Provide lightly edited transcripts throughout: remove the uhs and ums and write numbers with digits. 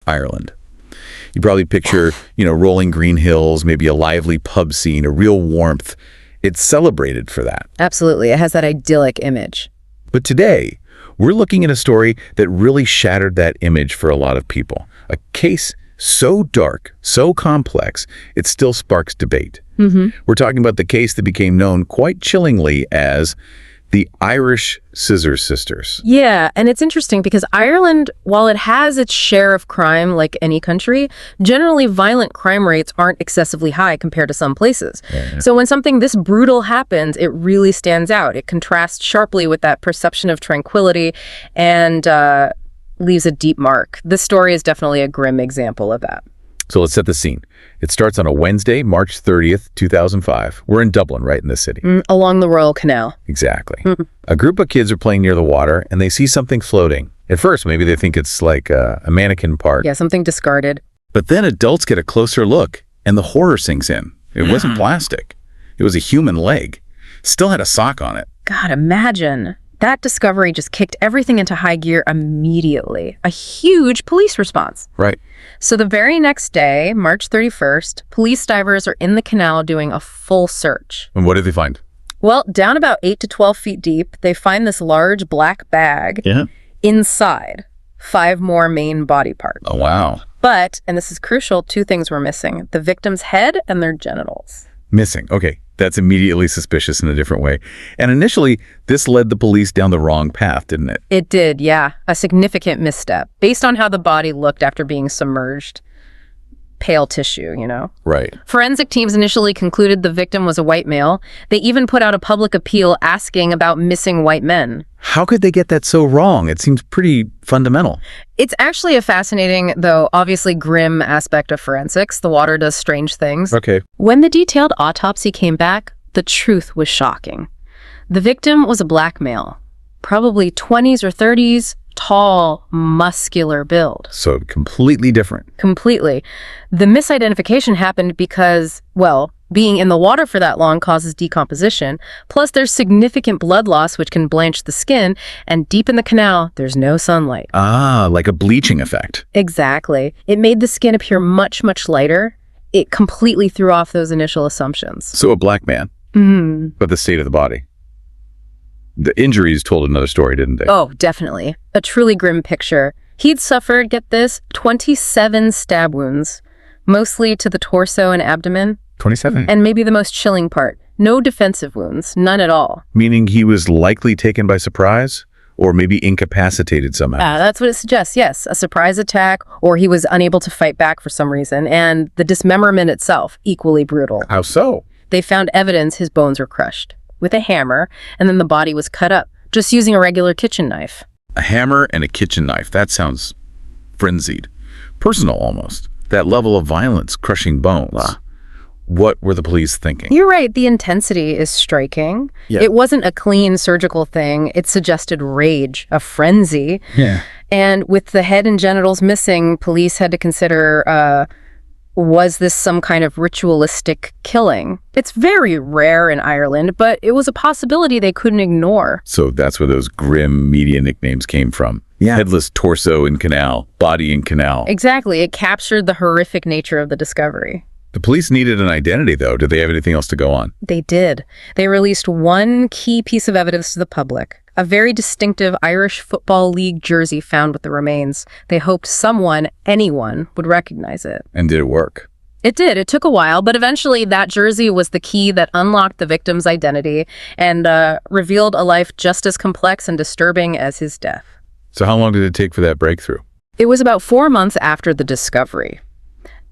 Ireland. You probably picture, rolling green hills, maybe a lively pub scene, a real warmth. It's celebrated for that. Absolutely. It has that idyllic image. But today, we're looking at a story that really shattered that image for a lot of people. A case so dark, so complex, it still sparks debate. We're talking about the case that became known quite chillingly as the Irish Scissor sisters. Yeah, and it's interesting because Ireland, while it has its share of crime like any country, generally violent crime rates aren't excessively high compared to some places. Yeah. So when something this brutal happens, it really stands out. It contrasts sharply with that perception of tranquility and leaves a deep mark. This story is definitely a grim example of that. So let's set the scene. It starts on a Wednesday, March 30th, 2005. We're in Dublin, right in the city. Along the Royal Canal. Exactly. A group of kids are playing near the water, and they see something floating. At first, maybe they think it's like a mannequin part. Yeah, something discarded. But then adults get a closer look, and the horror sinks in. It wasn't plastic. It was a human leg. Still had a sock on it. God, imagine. That discovery just kicked everything into high gear immediately. A huge police response. Right. So the very next day, March 31st, police divers are in the canal doing a full search. And what did they find? Well, down about 8 to 12 feet deep, they find this large black bag. Yeah. Inside, 5 more main body parts. Oh, wow. But, and this is crucial, 2 things were missing. The victim's head and their genitals. Missing. Okay. That's immediately suspicious in a different way. And initially, this led the police down the wrong path, didn't it? It did, yeah. A significant misstep, based on how the body looked after being submerged. Pale tissue, Right. Forensic teams initially concluded the victim was a white male. They even put out a public appeal asking about missing white men. How could they get that so wrong? It seems pretty fundamental. It's actually a fascinating, though obviously grim aspect of forensics. The water does strange things. Okay. When the detailed autopsy came back, the truth was shocking. The victim was a black male, probably 20s or 30s, tall, muscular build. So completely different. Completely. The misidentification happened because, well, being in the water for that long causes decomposition. Plus, there's significant blood loss, which can blanch the skin. And deep in the canal, there's no sunlight. Ah, like a bleaching effect. Exactly. It made the skin appear much, much lighter. It completely threw off those initial assumptions. So a black man. But the state of the body. The injuries told another story, didn't they? Oh, definitely. A truly grim picture. He'd suffered, get this, 27 stab wounds, mostly to the torso and abdomen. 27. And maybe the most chilling part, no defensive wounds, none at all. Meaning he was likely taken by surprise? Or maybe incapacitated somehow? That's what it suggests, yes. A surprise attack, or he was unable to fight back for some reason. And the dismemberment itself, equally brutal. How so? They found evidence his bones were crushed with a hammer, and then the body was cut up, just using a regular kitchen knife. A hammer and a kitchen knife. That sounds frenzied. Personal, almost. That level of violence, crushing bones. What were the police thinking? You're right. The intensity is striking. Yeah. It wasn't a clean surgical thing. It suggested rage, a frenzy. Yeah. And with the head and genitals missing, police had to consider, was this some kind of ritualistic killing? It's very rare in Ireland, but it was a possibility they couldn't ignore. So that's where those grim media nicknames came from. Yeah. Headless torso in canal, body in canal. Exactly. It captured the horrific nature of the discovery. The police needed an identity, though. Did they have anything else to go on? They did. They released one key piece of evidence to the public, a very distinctive Irish Football League jersey found with the remains. They hoped someone, anyone, would recognize it. And did it work? It did. It took a while, but eventually that jersey was the key that unlocked the victim's identity and revealed a life just as complex and disturbing as his death. So how long did it take for that breakthrough? It was about 4 months after the discovery.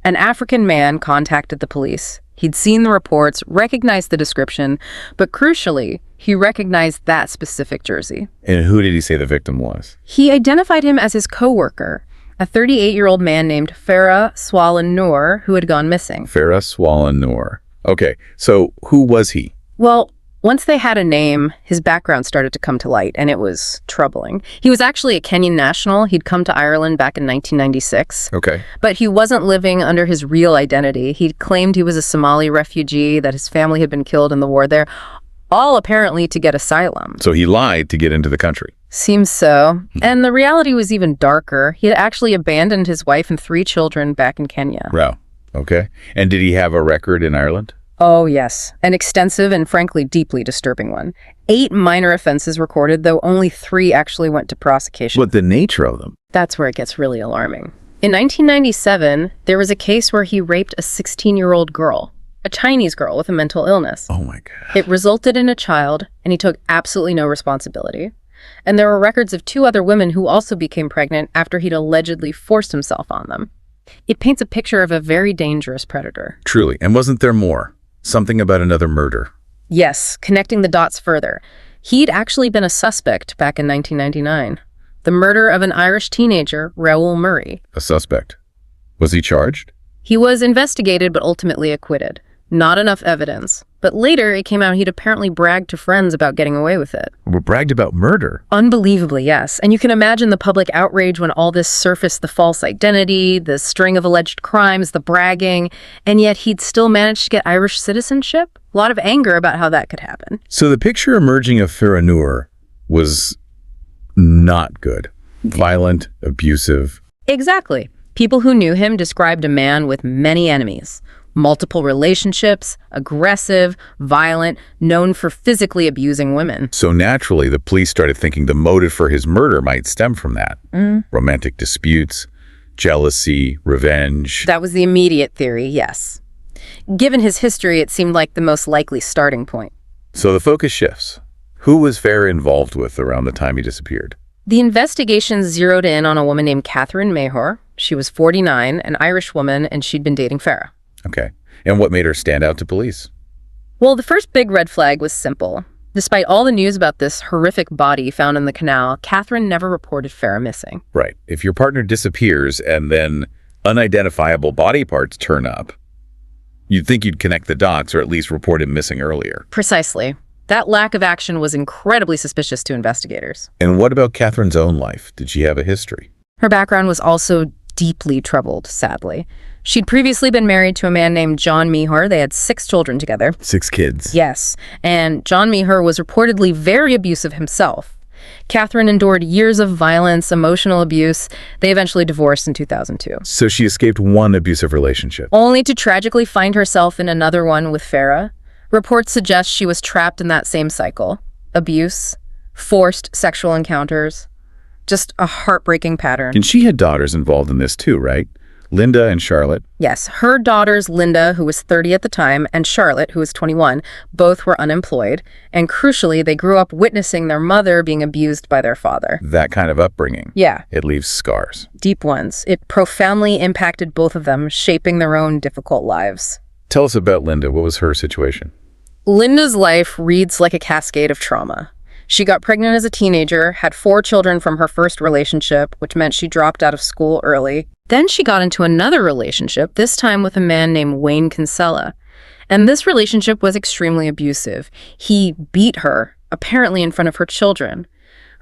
An African man contacted the police. He'd seen the reports, recognized the description, but crucially, he recognized that specific jersey. And who did he say the victim was? He identified him as his co-worker, a 38-year-old man named Farah Swaleh Noor, who had gone missing. Farah Swaleh Noor. Okay, so who was he? Well, once they had a name, his background started to come to light, and it was troubling. He was actually a Kenyan national. He'd come to Ireland back in 1996. Okay. But he wasn't living under his real identity. He claimed he was a Somali refugee, that his family had been killed in the war there, all apparently to get asylum. So he lied to get into the country. Seems so. And the reality was even darker. He had actually abandoned his wife and 3 children back in Kenya. Wow. Okay. And did he have a record in Ireland? Oh, yes. An extensive and frankly deeply disturbing one. 8 minor offenses recorded, though only 3 actually went to prosecution. What the nature of them? That's where it gets really alarming. In 1997, there was a case where he raped a 16-year-old girl, a Chinese girl with a mental illness. Oh my God. It resulted in a child, and he took absolutely no responsibility. And there were records of 2 other women who also became pregnant after he'd allegedly forced himself on them. It paints a picture of a very dangerous predator. Truly. And wasn't there more? Something about another murder. Yes, connecting the dots further. He'd actually been a suspect back in 1999. The murder of an Irish teenager, Raoul Murray. A suspect. Was he charged? He was investigated but ultimately acquitted. Not enough evidence. But later, it came out he'd apparently bragged to friends about getting away with it. We bragged about murder. Unbelievably, yes. And you can imagine the public outrage when all this surfaced, the false identity, the string of alleged crimes, the bragging, and yet he'd still managed to get Irish citizenship. A lot of anger about how that could happen. So the picture emerging of Farah Noor was not good. Violent, abusive. Exactly. People who knew him described a man with many enemies. Multiple relationships, aggressive, violent, known for physically abusing women. So naturally, the police started thinking the motive for his murder might stem from that. Romantic disputes, jealousy, revenge. That was the immediate theory, yes. Given his history, it seemed like the most likely starting point. So the focus shifts. Who was Farah involved with around the time he disappeared? The investigation zeroed in on a woman named Catherine Mayhor. She was 49, an Irish woman, and she'd been dating Farah. Okay. And what made her stand out to police? Well, the first big red flag was simple. Despite all the news about this horrific body found in the canal, Catherine never reported Farah missing. Right. If your partner disappears and then unidentifiable body parts turn up, you'd think you'd connect the dots or at least report him missing earlier. Precisely. That lack of action was incredibly suspicious to investigators. And what about Catherine's own life? Did she have a history? Her background was also deeply troubled, sadly. She'd previously been married to a man named John Mayhor. They had 6 children together. 6 kids. Yes, and John Mayhor was reportedly very abusive himself. Catherine endured years of violence, emotional abuse. They eventually divorced in 2002. So she escaped one abusive relationship. Only to tragically find herself in another one with Farah. Reports suggest she was trapped in that same cycle. Abuse, forced sexual encounters. Just a heartbreaking pattern. And she had daughters involved in this too, right? Linda and Charlotte. Yes, her daughters, Linda, who was 30 at the time, and Charlotte, who was 21, both were unemployed. And crucially, they grew up witnessing their mother being abused by their father. That kind of upbringing. Yeah. It leaves scars. Deep ones. It profoundly impacted both of them, shaping their own difficult lives. Tell us about Linda. What was her situation? Linda's life reads like a cascade of trauma. She got pregnant as a teenager, had 4 children from her first relationship, which meant she dropped out of school early. Then she got into another relationship, this time with a man named Wayne Kinsella. And this relationship was extremely abusive. He beat her, apparently in front of her children.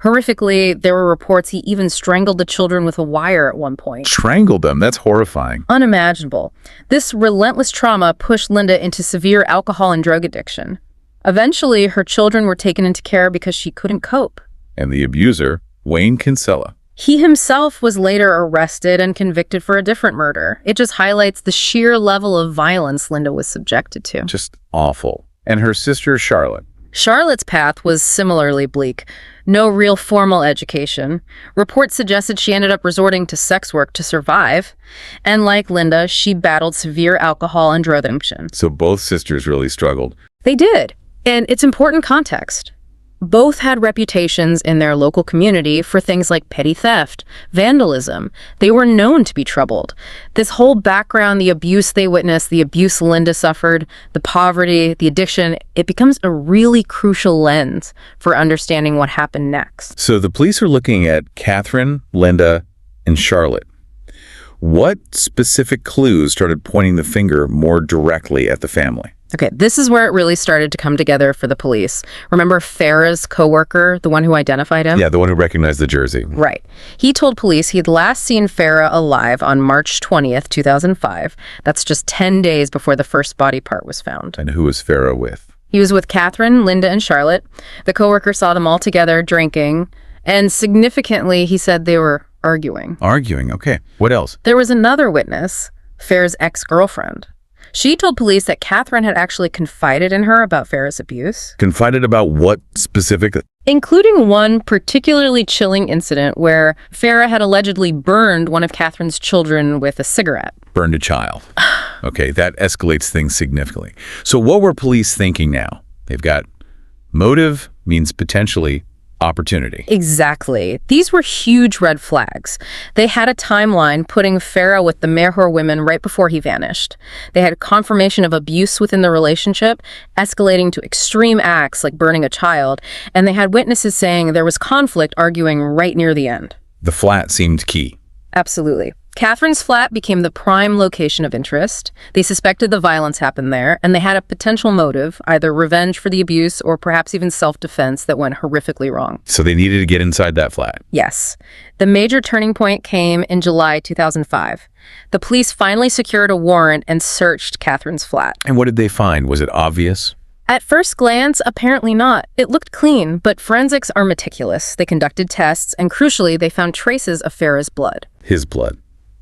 Horrifically, there were reports he even strangled the children with a wire at one point. Strangled them? That's horrifying. Unimaginable. This relentless trauma pushed Linda into severe alcohol and drug addiction. Eventually, her children were taken into care because she couldn't cope. And the abuser, Wayne Kinsella. He himself was later arrested and convicted for a different murder. It just highlights the sheer level of violence Linda was subjected to. Just awful. And her sister, Charlotte. Charlotte's path was similarly bleak. No real formal education. Reports suggested she ended up resorting to sex work to survive. And like Linda, she battled severe alcohol and drug addiction. So both sisters really struggled. They did. And it's important context. Both had reputations in their local community for things like petty theft, vandalism. They were known to be troubled. This whole background, the abuse they witnessed, the abuse Linda suffered, the poverty, the addiction, it becomes a really crucial lens for understanding what happened next. So the police are looking at Catherine, Linda, and Charlotte. What specific clues started pointing the finger more directly at the family? Okay, this is where it really started to come together for the police. Remember Farah's coworker, the one who identified him? Yeah, the one who recognized the jersey. Right. He told police he'd last seen Farah alive on March 20th, 2005. That's just 10 days before the first body part was found. And who was Farah with? He was with Catherine, Linda, and Charlotte. The coworker saw them all together drinking, And significantly, he said they were arguing. Arguing, okay. What else? There was another witness, Farah's ex-girlfriend. She told police that Catherine had actually confided in her about Farah's abuse. Confided about what specifically? Including one particularly chilling incident where Farah had allegedly burned one of Catherine's children with a cigarette. Burned a child. Okay, that escalates things significantly. So what were police thinking now? They've got motive means potentially opportunity. Exactly. These were huge red flags. They had a timeline putting Farah with the Mehor women right before he vanished. They had confirmation of abuse within the relationship, escalating to extreme acts like burning a child, and they had witnesses saying there was conflict arguing right near the end. The flat seemed key. Absolutely. Catherine's flat became the prime location of interest. They suspected the violence happened there, and they had a potential motive, either revenge for the abuse or perhaps even self-defense that went horrifically wrong. So they needed to get inside that flat. Yes. The major turning point came in July 2005. The police finally secured a warrant and searched Catherine's flat. And what did they find? Was it obvious? At first glance, apparently not. It looked clean, but forensics are meticulous. They conducted tests, and crucially, they found traces of Farah's blood. His blood.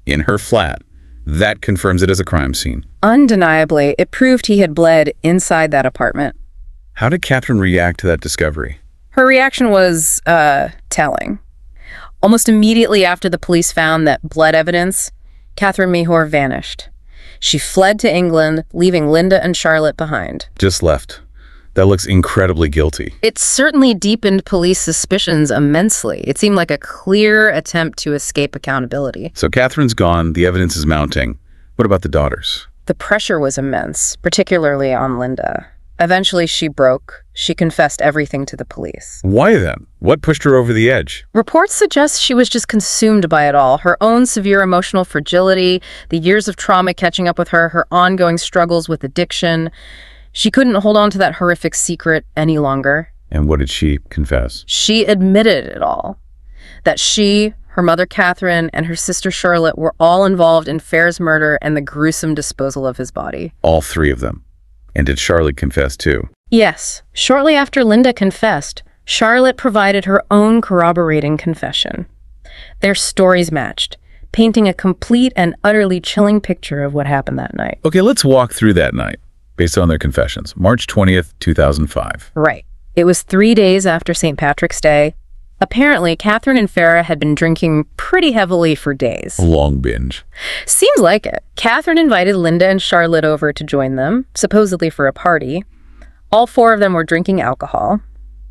In her flat. That confirms it as a crime scene. Undeniably, it proved he had bled inside that apartment. How did Catherine react to that discovery? Her reaction was, telling. Almost immediately after the police found that blood evidence, Catherine Mehor vanished. She fled to England, leaving Linda and Charlotte behind. Just left. That looks incredibly guilty. It certainly deepened police suspicions immensely. It seemed like a clear attempt to escape accountability. So Catherine's gone, the evidence is mounting. What about the daughters? The pressure was immense, particularly on Linda. Eventually, she broke. She confessed everything to the police. Why then? What pushed her over the edge? Reports suggest she was just consumed by it all. Her own severe emotional fragility, the years of trauma catching up with her, her ongoing struggles with addiction. She couldn't hold on to that horrific secret any longer. And what did she confess? She admitted it all. That she, her mother Catherine, and her sister Charlotte were all involved in Farah's murder and the gruesome disposal of his body. All three of them. And did Charlotte confess too? Yes. Shortly after Linda confessed, Charlotte provided her own corroborating confession. Their stories matched, painting a complete and utterly chilling picture of what happened that night. Okay, let's walk through that night. Based on their confessions. March 20th, 2005. Right. It was 3 days after St. Patrick's Day. Apparently, Catherine and Farah had been drinking pretty heavily for days. A long binge. Seems like it. Catherine invited Linda and Charlotte over to join them, supposedly for a party. All four of them were drinking alcohol.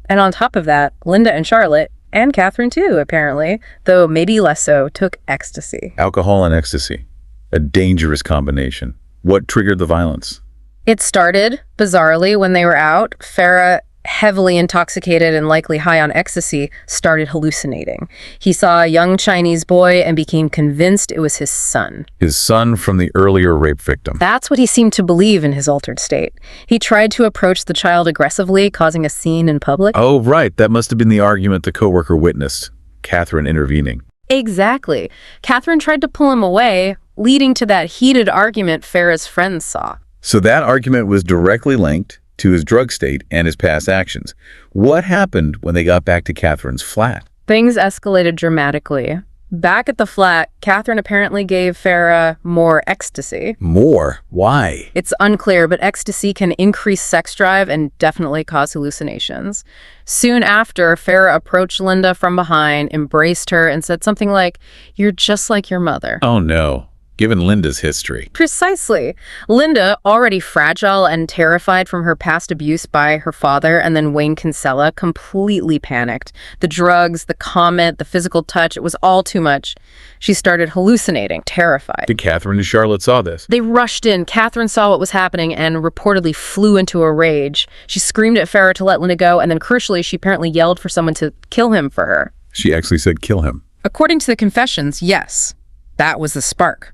And on top of that, Linda and Charlotte, and Catherine too, apparently, though maybe less so, took ecstasy. Alcohol and ecstasy. A dangerous combination. What triggered the violence? It started, bizarrely, when they were out. Farah, heavily intoxicated and likely high on ecstasy, started hallucinating. He saw a young Chinese boy and became convinced it was his son. His son from the earlier rape victim. That's what he seemed to believe in his altered state. He tried to approach the child aggressively, causing a scene in public. Oh, right. That must have been the argument the coworker witnessed. Catherine intervening. Exactly. Catherine tried to pull him away, leading to that heated argument Farah's friends saw. So that argument was directly linked to his drug state and his past actions. What happened when they got back to Catherine's flat? Things escalated dramatically. Back at the flat, Catherine apparently gave Farah more ecstasy. More? Why? It's unclear, but ecstasy can increase sex drive and definitely cause hallucinations. Soon after, Farah approached Linda from behind, embraced her, and said something like, "You're just like your mother." Oh no. Given Linda's history. Precisely. Linda, already fragile and terrified from her past abuse by her father and then Wayne Kinsella, completely panicked. The drugs, the comment, the physical touch, it was all too much. She started hallucinating, terrified. Did Catherine and Charlotte saw this? They rushed in. Catherine saw what was happening and reportedly flew into a rage. She screamed at Farah to let Linda go, and then crucially, she apparently yelled for someone to kill him for her. She actually said kill him. According to the confessions, yes. That was the spark.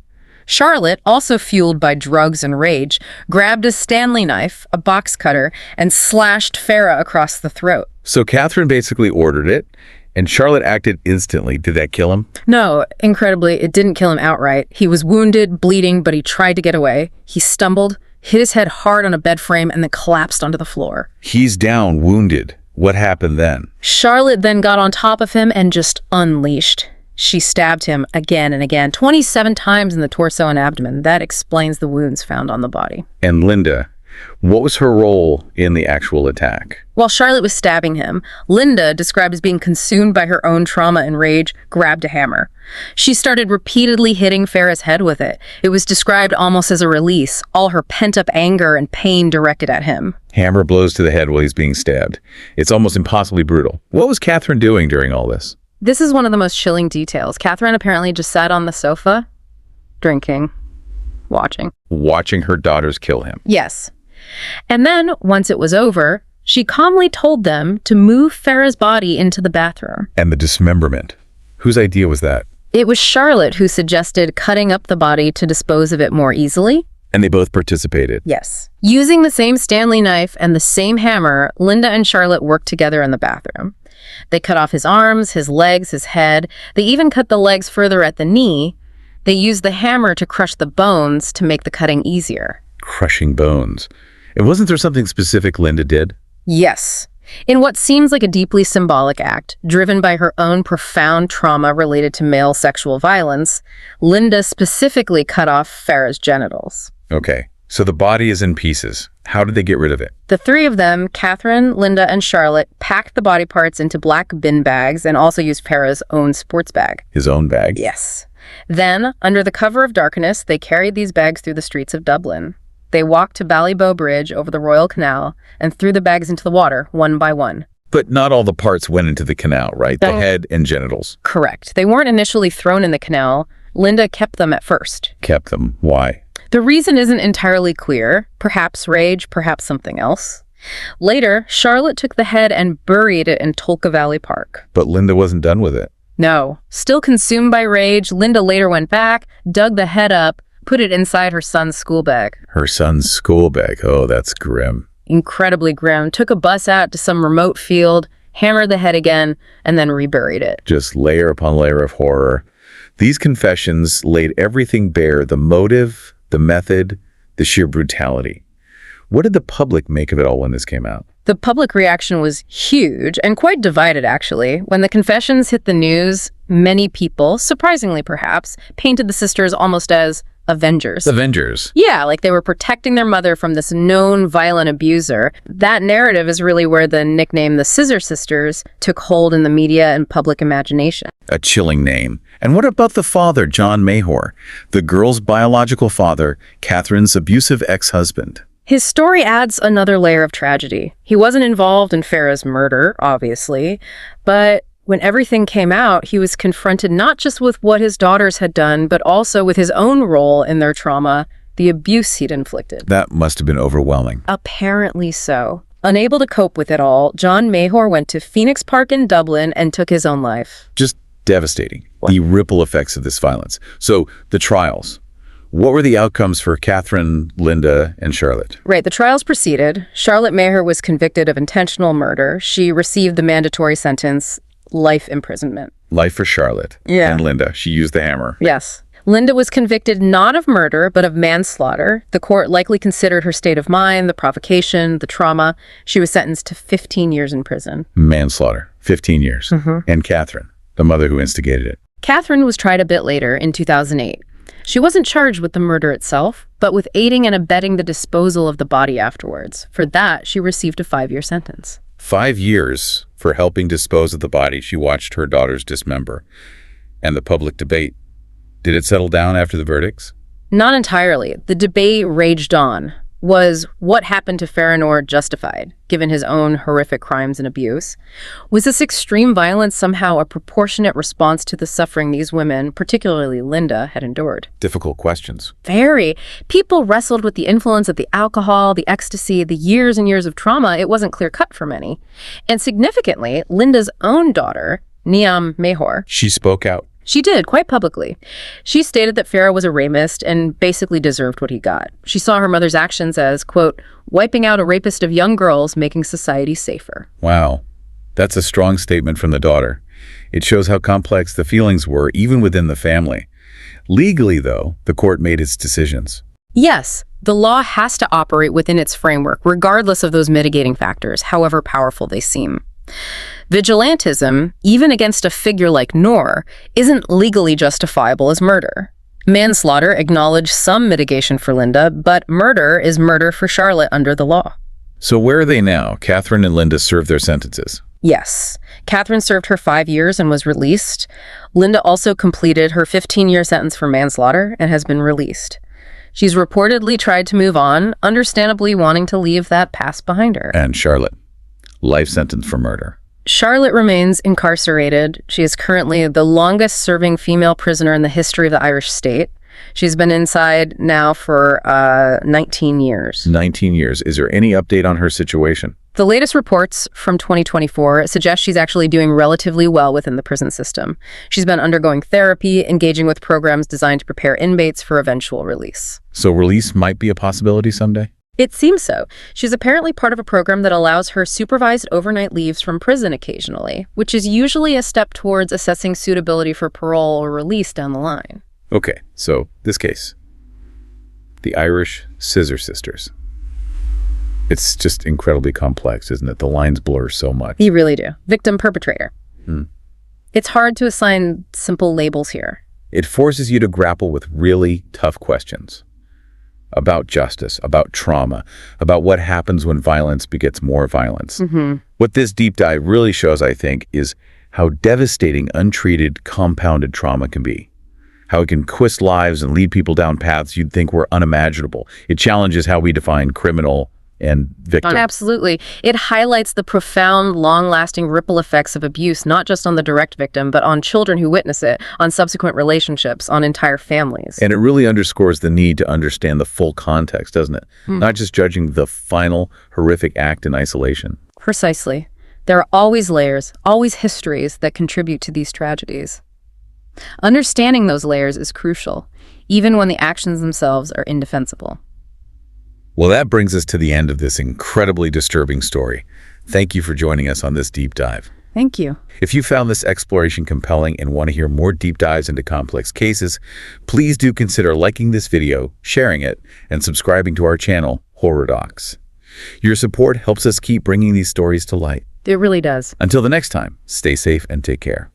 Charlotte, also fueled by drugs and rage, grabbed a Stanley knife, a box cutter, and slashed Farah across the throat. So Catherine basically ordered it, and Charlotte acted instantly. Did that kill him? No, incredibly, it didn't kill him outright. He was wounded, bleeding, but he tried to get away. He stumbled, hit his head hard on a bed frame, and then collapsed onto the floor. He's down, wounded. What happened then? Charlotte then got on top of him and just unleashed. She stabbed him again and again, 27 times in the torso and abdomen. That explains the wounds found on the body. And Linda, what was her role in the actual attack? While Charlotte was stabbing him, Linda, described as being consumed by her own trauma and rage, grabbed a hammer. She started repeatedly hitting Farah's head with it. It was described almost as a release, all her pent-up anger and pain directed at him. Hammer blows to the head while he's being stabbed. It's almost impossibly brutal. What was Catherine doing during all this? This is one of the most chilling details. Catherine apparently just sat on the sofa, drinking, watching. Watching her daughters kill him. Yes. And then, once it was over, she calmly told them to move Farah's body into the bathroom. And the dismemberment. Whose idea was that? It was Charlotte who suggested cutting up the body to dispose of it more easily. And they both participated. Yes. Using the same Stanley knife and the same hammer, Linda and Charlotte worked together in the bathroom. They cut off his arms, his legs, his head. They even cut the legs further at the knee. They used the hammer to crush the bones to make the cutting easier. Crushing bones. And wasn't there something specific Linda did? Yes. In what seems like a deeply symbolic act, driven by her own profound trauma related to male sexual violence, Linda specifically cut off Farah's genitals. Okay, so the body is in pieces. How did they get rid of it? The three of them, Catherine, Linda, and Charlotte, packed the body parts into black bin bags and also used Farah's own sports bag. His own bag? Yes. Then, under the cover of darkness, they carried these bags through the streets of Dublin. They walked to Ballybough Bridge over the Royal Canal and threw the bags into the water, one by one. But not all the parts went into the canal, right? The head and genitals. Correct. They weren't initially thrown in the canal. Linda kept them at first. Kept them. Why? The reason isn't entirely clear. Perhaps rage, perhaps something else. Later, Charlotte took the head and buried it in Tolka Valley Park. But Linda wasn't done with it. No. Still consumed by rage, Linda later went back, dug the head up, put it inside her son's school bag. Her son's school bag. Oh, that's grim. Incredibly grim. Took a bus out to some remote field, hammered the head again, and then reburied it. Just layer upon layer of horror. These confessions laid everything bare, the motive, the method, the sheer brutality. What did the public make of it all when this came out? The public reaction was huge and quite divided, actually. When the confessions hit the news, many people, surprisingly perhaps, painted the sisters almost as avengers. Avengers. Yeah, like they were protecting their mother from this known violent abuser. That narrative is really where the nickname the Scissor Sisters took hold in the media and public imagination. A chilling name. And what about the father, John Mayhor, the girl's biological father, Catherine's abusive ex-husband? His story adds another layer of tragedy. He wasn't involved in Farah's murder, obviously, but when everything came out, he was confronted not just with what his daughters had done, but also with his own role in their trauma, the abuse he'd inflicted. That must have been overwhelming. Apparently so. Unable to cope with it all, John Mayhor went to Phoenix Park in Dublin and took his own life. Just devastating. The ripple effects of this violence. So, the trials. What were the outcomes for Catherine, Linda, and Charlotte? Right, the trials proceeded. Charlotte Mayhor was convicted of intentional murder. She received the mandatory sentence, life imprisonment. Life for Charlotte. Yeah. And Linda. She used the hammer. Yes. Linda was convicted not of murder, but of manslaughter. The court likely considered her state of mind, the provocation, the trauma. She was sentenced to 15 years in prison. Manslaughter. 15 years. And Catherine, the mother who instigated it. Catherine was tried a bit later, in 2008. She wasn't charged with the murder itself, but with aiding and abetting the disposal of the body afterwards. For that, she received a 5-year sentence. 5 years for helping dispose of the body she watched her daughters dismember. And the public debate. Did it settle down after the verdicts? Not entirely. The debate raged on. Was what happened to Farah Noor justified, given his own horrific crimes and abuse? Was this extreme violence somehow a proportionate response to the suffering these women, particularly Linda, had endured? Difficult questions. Very. People wrestled with the influence of the alcohol, the ecstasy, the years and years of trauma. It wasn't clear-cut for many. And significantly, Linda's own daughter, Niam Mayhor, She spoke out. She did, quite publicly. She stated that Farah was a rapist and basically deserved what he got. She saw her mother's actions as, quote, wiping out a rapist of young girls, making society safer. Wow. That's a strong statement from the daughter. It shows how complex the feelings were, even within the family. Legally, though, the court made its decisions. Yes, the law has to operate within its framework, regardless of those mitigating factors, however powerful they seem. Vigilantism, even against a figure like Noor, isn't legally justifiable as murder. Manslaughter acknowledged some mitigation for Linda, but murder is murder for Charlotte under the law. So where are they now? Catherine and Linda served their sentences. Yes. Catherine served her 5 years and was released. Linda also completed her 15-year sentence for manslaughter and has been released. She's reportedly tried to move on, understandably wanting to leave that past behind her. And Charlotte, life sentence for murder. Charlotte remains incarcerated. She is currently the longest-serving female prisoner in the history of the Irish state. She's been inside now for 19 years. 19 years. Is there any update on her situation? The latest reports from 2024 suggest she's actually doing relatively well within the prison system. She's been undergoing therapy, engaging with programs designed to prepare inmates for eventual release. So release might be a possibility someday? It seems so. She's apparently part of a program that allows her supervised overnight leaves from prison occasionally, which is usually a step towards assessing suitability for parole or release down the line. Okay, so this case. The Irish Scissor sisters. It's just incredibly complex, isn't it? The lines blur so much. You really do. Victim, perpetrator. It's hard to assign simple labels here. It forces you to grapple with really tough questions. About justice, about trauma, about what happens when violence begets more violence. What this deep dive really shows, I think, is how devastating untreated, compounded trauma can be. How it can twist lives and lead people down paths you'd think were unimaginable. It challenges how we define criminal and victim. Absolutely. It highlights the profound, long-lasting ripple effects of abuse, not just on the direct victim, but on children who witness it, on subsequent relationships, on entire families. And it really underscores the need to understand the full context, doesn't it? Not just judging the final horrific act in isolation. Precisely. There are always layers, always histories that contribute to these tragedies. Understanding those layers is crucial, even when the actions themselves are indefensible. Well, that brings us to the end of this incredibly disturbing story. Thank you for joining us on this deep dive. Thank you. If you found this exploration compelling and want to hear more deep dives into complex cases, please do consider liking this video, sharing it, and subscribing to our channel, Horror Docs. Your support helps us keep bringing these stories to light. It really does. Until the next time, stay safe and take care.